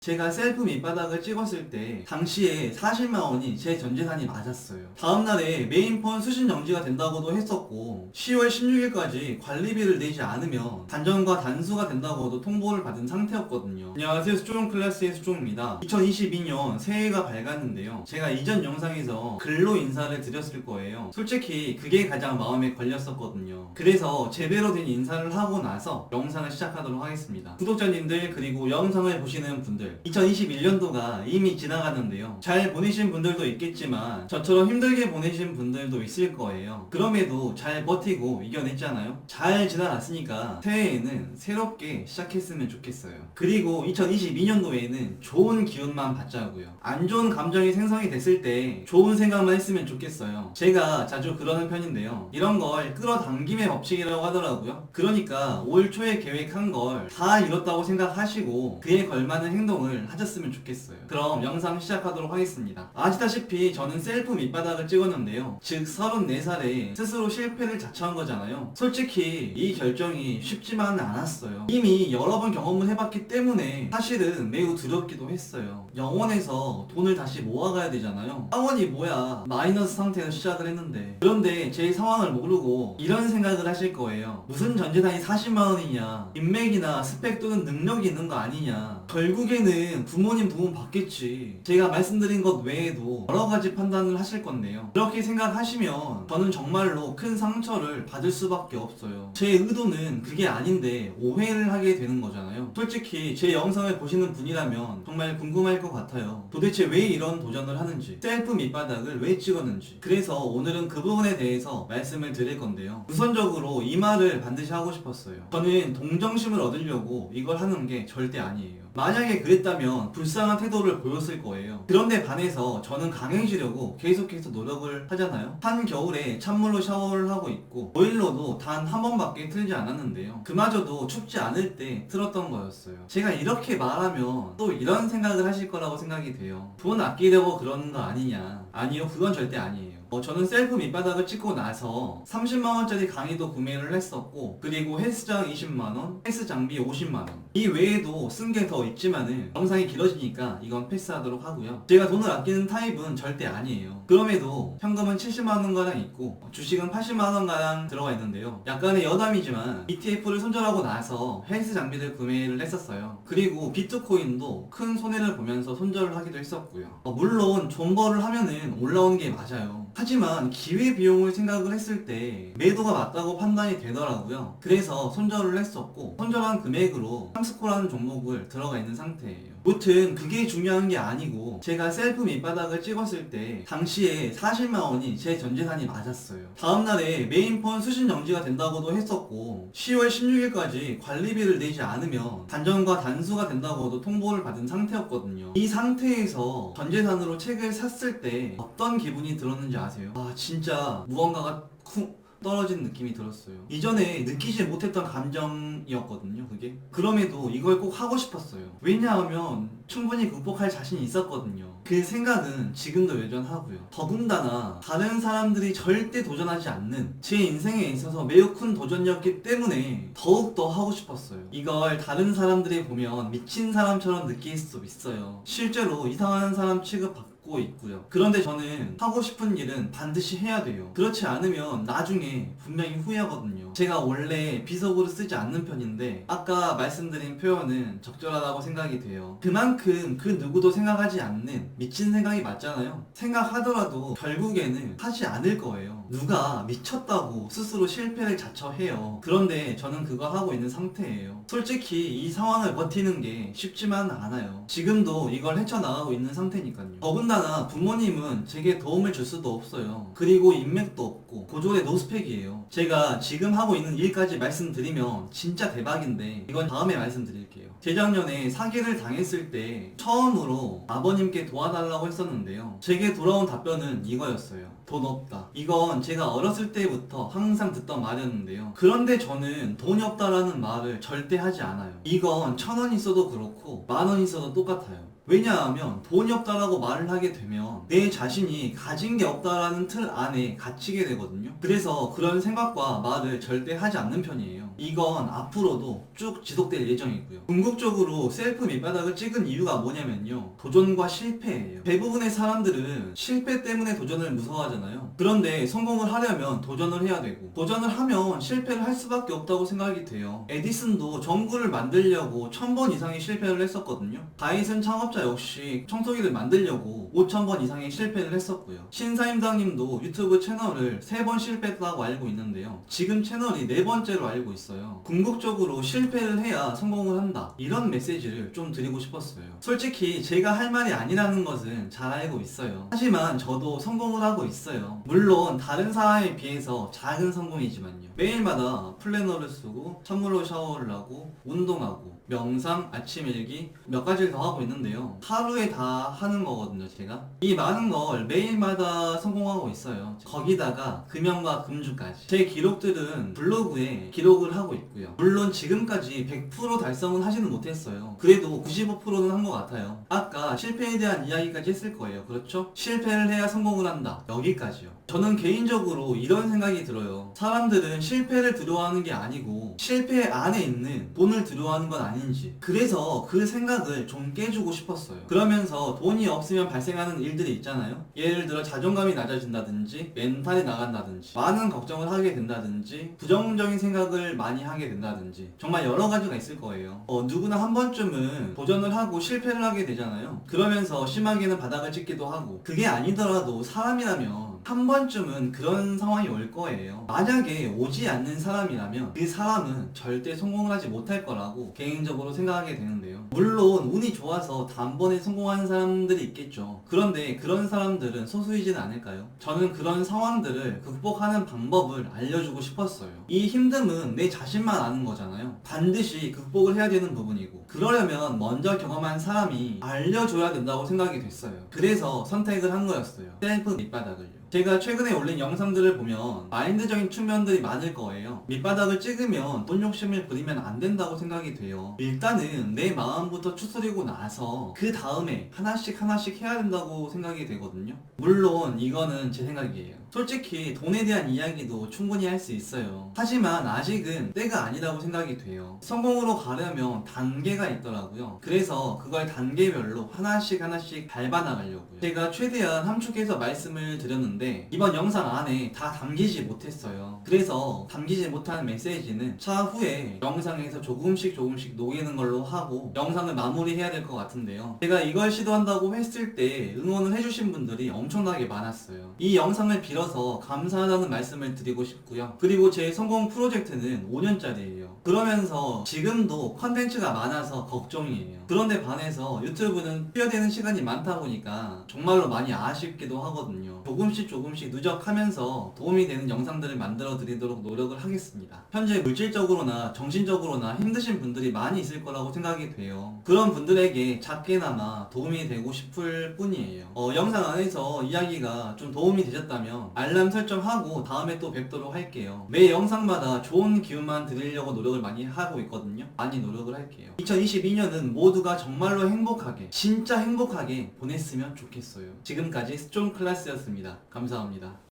제가 셀프 밑바닥을 찍었을 때 당시에 40만 원이 제 전재산이 맞았어요. 다음날에 메인폰 수신 정지가 된다고도 했었고 10월 16일까지 관리비를 내지 않으면 단전과 단수가 된다고도 통보를 받은 상태였거든요. 안녕하세요, 수종 클래스의 수종입니다. 2022년 새해가 밝았는데요, 제가 이전 영상에서 근로 인사를 드렸을 거예요. 솔직히 그게 가장 마음에 걸렸었거든요. 그래서 제대로 된 인사를 하고 나서 영상을 시작하도록 하겠습니다. 구독자님들, 그리고 영상을 보시는 분들, 2021년도가 이미 지나갔는데요, 잘 보내신 분들도 있겠지만 저처럼 힘들게 보내신 분들도 있을 거예요. 그럼에도 잘 버티고 이겨냈잖아요. 잘 지나갔으니까 새해에는 새롭게 시작했으면 좋겠어요. 그리고 2022년도에는 좋은 기운만 받자고요. 안 좋은 감정이 생성이 됐을 때 좋은 생각만 했으면 좋겠어요. 제가 자주 그러는 편인데요, 이런 걸 끌어당김의 법칙이라고 하더라고요. 그러니까 올 초에 계획한 걸 다 이뤘다고 생각하시고 그에 걸맞는 행동을 하셨으면 좋겠어요. 그럼 영상 시작하도록 하겠습니다. 아시다시피 저는 셀프 밑바닥을 찍었는데요, 즉 34살에 스스로 실패를 자처한 거잖아요. 솔직히 이 결정이 쉽지만은 않았어요. 이미 여러 번 경험을 해봤기 때문에 사실은 매우 두렵기도 했어요. 영원에서 돈을 다시 모아가야 되잖아요. 상원이 뭐야, 마이너스 상태에서 시작을 했는데. 그런데 제 상황을 모르고 이런 생각을 하실 거예요. 무슨 전재산이 40만원이냐, 인맥이나 스펙 또는 능력이 있는 거 아니냐, 결국에는 부모님 도움 받겠지. 제가 말씀드린 것 외에도 여러 가지 판단을 하실 건데요, 그렇게 생각하시면 저는 정말로 큰 상처를 받을 수밖에 없어요. 제 의도는 그게 아닌데 오해를 하게 되는 거잖아요. 솔직히 제 영상을 보시는 분이라면 정말 궁금할 것 같아요. 도대체 왜 이런 도전을 하는지, 셀프 밑바닥을 왜 찍었는지. 그래서 오늘은 그 부분에 대해서 말씀을 드릴 건데요, 우선적으로 이 말을 반드시 하고 싶었어요. 저는 동정심을 얻으려고 이걸 하는 게 절대 아니에요. 만약에 그랬다면 불쌍한 태도를 보였을 거예요. 그런데 반해서 저는 강해지려고 계속해서 노력을 하잖아요. 한겨울에 찬물로 샤워를 하고 있고 보일러도 단 한 번밖에 틀지 않았는데요, 그마저도 춥지 않을 때 틀었던 거였어요. 제가 이렇게 말하면 또 이런 생각을 하실 거라고 생각이 돼요. 돈 아끼려고 그러는 거 아니냐. 아니요, 그건 절대 아니에요. 저는 셀프 밑바닥을 찍고 나서 30만원짜리 강의도 구매를 했었고, 그리고 헬스장 20만원, 헬스 장비 50만원, 이 외에도 쓴 게 더 있지만은 영상이 길어지니까 이건 패스하도록 하고요. 제가 돈을 아끼는 타입은 절대 아니에요. 그럼에도 현금은 70만원가량 있고 주식은 80만원가량 들어가 있는데요, 약간의 여담이지만 ETF를 손절하고 나서 헬스 장비를 구매를 했었어요. 그리고 비트코인도 큰 손해를 보면서 손절을 하기도 했었고요. 물론 존버를 하면은 올라오는 게 맞아요. 하지만 기회비용을 생각을 했을 때 매도가 맞다고 판단이 되더라고요. 그래서 손절을 했었고, 손절한 금액으로 함스코라는 종목을 들어가 있는 상태예요. 무튼 그게 중요한 게 아니고, 제가 셀프 밑바닥을 찍었을 때 당시에 40만원이 제 전재산이 맞았어요. 다음날에 메인폰 수신 정지가 된다고도 했었고 10월 16일까지 관리비를 내지 않으면 단전과 단수가 된다고도 통보를 받은 상태였거든요. 이 상태에서 전재산으로 책을 샀을 때 어떤 기분이 들었는지 아세요? 아, 진짜 무언가가 떨어진 느낌이 들었어요. 이전에 느끼지 못했던 감정이었거든요, 그게. 그럼에도 이걸 꼭 하고 싶었어요. 왜냐하면 충분히 극복할 자신이 있었거든요. 그 생각은 지금도 여전하고요. 더군다나 다른 사람들이 절대 도전하지 않는 제 인생에 있어서 매우 큰 도전이었기 때문에 더욱더 하고 싶었어요. 이걸 다른 사람들이 보면 미친 사람처럼 느낄 수 있어요. 실제로 이상한 사람 취급받고 있고요. 그런데 저는 하고 싶은 일은 반드시 해야 돼요. 그렇지 않으면 나중에 분명히 후회하거든요. 제가 원래 비속어를 쓰지 않는 편인데 아까 말씀드린 표현은 적절하다고 생각이 돼요. 그만큼 그 누구도 생각하지 않는 미친 생각이 맞잖아요. 생각하더라도 결국에는 하지 않을 거예요. 누가 미쳤다고 스스로 실패를 자처해요. 그런데 저는 그거 하고 있는 상태예요. 솔직히 이 상황을 버티는 게 쉽지만 않아요. 지금도 이걸 헤쳐나가고 있는 상태니까요. 더군다나 부모님은 제게 도움을 줄 수도 없어요. 그리고 인맥도 없고 고졸의 노스펙이에요. 제가 지금 하고 있는 일까지 말씀드리면 진짜 대박인데 이건 다음에 말씀드릴게요. 재작년에 사기를 당했을 때 처음으로 아버님께 도와달라고 했었는데요, 제게 돌아온 답변은 이거였어요. 돈 없다. 이건 제가 어렸을 때부터 항상 듣던 말이었는데요, 그런데 저는 돈이 없다라는 말을 절대 하지 않아요. 이건 1,000원 있어도 그렇고 10,000원 있어도 똑같아요. 왜냐하면 돈이 없다라고 말을 하게 되면 내 자신이 가진 게 없다라는 틀 안에 갇히게 되거든요. 그래서 그런 생각과 말을 절대 하지 않는 편이에요. 이건 앞으로도 쭉 지속될 예정이고요. 궁극적으로 셀프 밑바닥을 찍은 이유가 뭐냐면요, 도전과 실패예요. 대부분의 사람들은 실패 때문에 도전을 무서워하잖아요. 그런데 성공을 하려면 도전을 해야 되고, 도전을 하면 실패를 할 수밖에 없다고 생각이 돼요. 에디슨도 전구를 만들려고 1000번 이상의 실패를 했었거든요. 다이슨 창업자 역시 청소기를 만들려고 5000번 이상의 실패를 했었고요. 신사임당님도 유튜브 채널을 3번 실패했다고 알고 있는데요, 지금 채널이 4번째로 알고 있어요. 궁극적으로 실패를 해야 성공을 한다, 이런 메시지를 좀 드리고 싶었어요. 솔직히 제가 할 말이 아니라는 것은 잘 알고 있어요. 하지만 저도 성공을 하고 있어요. 물론 다른 사람에 비해서 작은 성공이지만요. 매일마다 플래너를 쓰고 찬물로 샤워를 하고 운동하고 명상, 아침 일기 몇 가지를 더 하고 있는데요, 하루에 다 하는 거거든요. 제가 이 많은 걸 매일마다 성공하고 있어요. 거기다가 금연과 금주까지. 제 기록들은 블로그에 기록을 하고 있고요. 물론 지금까지 100% 달성은 하지는 못했어요. 그래도 95%는 한 것 같아요. 아까 실패에 대한 이야기까지 했을 거예요. 그렇죠? 실패를 해야 성공을 한다, 여기까지요. 저는 개인적으로 이런 생각이 들어요. 사람들은 실패를 두려워하는 게 아니고 실패 안에 있는 돈을 두려워하는 건 아닌지, 그래서 그 생각을 좀 깨주고 싶었어요. 그러면서 돈이 없으면 발생하는 일들이 있잖아요. 예를 들어 자존감이 낮아진다든지 멘탈이 나간다든지 많은 걱정을 하게 된다든지 부정적인 생각을 많이 하게 된다든지 정말 여러 가지가 있을 거예요. 누구나 한 번쯤은 도전을 하고 실패를 하게 되잖아요. 그러면서 심하게는 바닥을 찍기도 하고, 그게 아니더라도 사람이라면 한 번쯤은 그런 상황이 올 거예요. 만약에 오지 않는 사람이라면 그 사람은 절대 성공을 하지 못할 거라고 개인적으로 생각하게 되는데요. 물론 운이 좋아서 단번에 성공하는 사람들이 있겠죠. 그런데 그런 사람들은 소수이지는 않을까요? 저는 그런 상황들을 극복하는 방법을 알려주고 싶었어요. 이 힘듦은 내 자신만 아는 거잖아요. 반드시 극복을 해야 되는 부분이고, 그러려면 먼저 경험한 사람이 알려줘야 된다고 생각이 됐어요. 그래서 선택을 한 거였어요. 셀프 밑바닥을요. 제가 최근에 올린 영상들을 보면 마인드적인 측면들이 많을 거예요. 밑바닥을 찍으면 돈 욕심을 부리면 안 된다고 생각이 돼요. 일단은 내 마음부터 추스리고 나서 그 다음에 하나씩 해야 된다고 생각이 되거든요. 물론 이거는 제 생각이에요. 솔직히 돈에 대한 이야기도 충분히 할 수 있어요. 하지만 아직은 때가 아니라고 생각이 돼요. 성공으로 가려면 단계가 있더라고요. 그래서 그걸 단계별로 하나씩 밟아나가려고요. 제가 최대한 함축해서 말씀을 드렸는데 이번 영상 안에 다 담기지 못했어요. 그래서 담기지 못한 메시지는 차후에 영상에서 조금씩 녹이는 걸로 하고 영상을 마무리해야 될 것 같은데요. 제가 이걸 시도한다고 했을 때 응원을 해주신 분들이 엄청나게 많았어요. 이 영상을 빌어서 감사하다는 말씀을 드리고 싶고요. 그리고 제 성공 프로젝트는 5년짜리예요. 그러면서 지금도 컨텐츠가 많아서 걱정이에요. 그런데 반해서 유튜브는 투여되는 시간이 많다 보니까 정말로 많이 아쉽기도 하거든요. 조금씩 누적하면서 도움이 되는 영상들을 만들어 드리도록 노력을 하겠습니다. 현재 물질적으로나 정신적으로나 힘드신 분들이 많이 있을 거라고 생각이 돼요. 그런 분들에게 작게나마 도움이 되고 싶을 뿐이에요. 영상 안에서 이야기가 좀 도움이 되셨다면 알람 설정하고 다음에 또 뵙도록 할게요. 매 영상마다 좋은 기운만 드리려고 노력을 많이 하고 있거든요. 많이 노력을 할게요. 2022년은 모두가 정말로 행복하게, 진짜 행복하게 보냈으면 좋겠어요. 지금까지 스트롱 클래스였습니다. 감사합니다.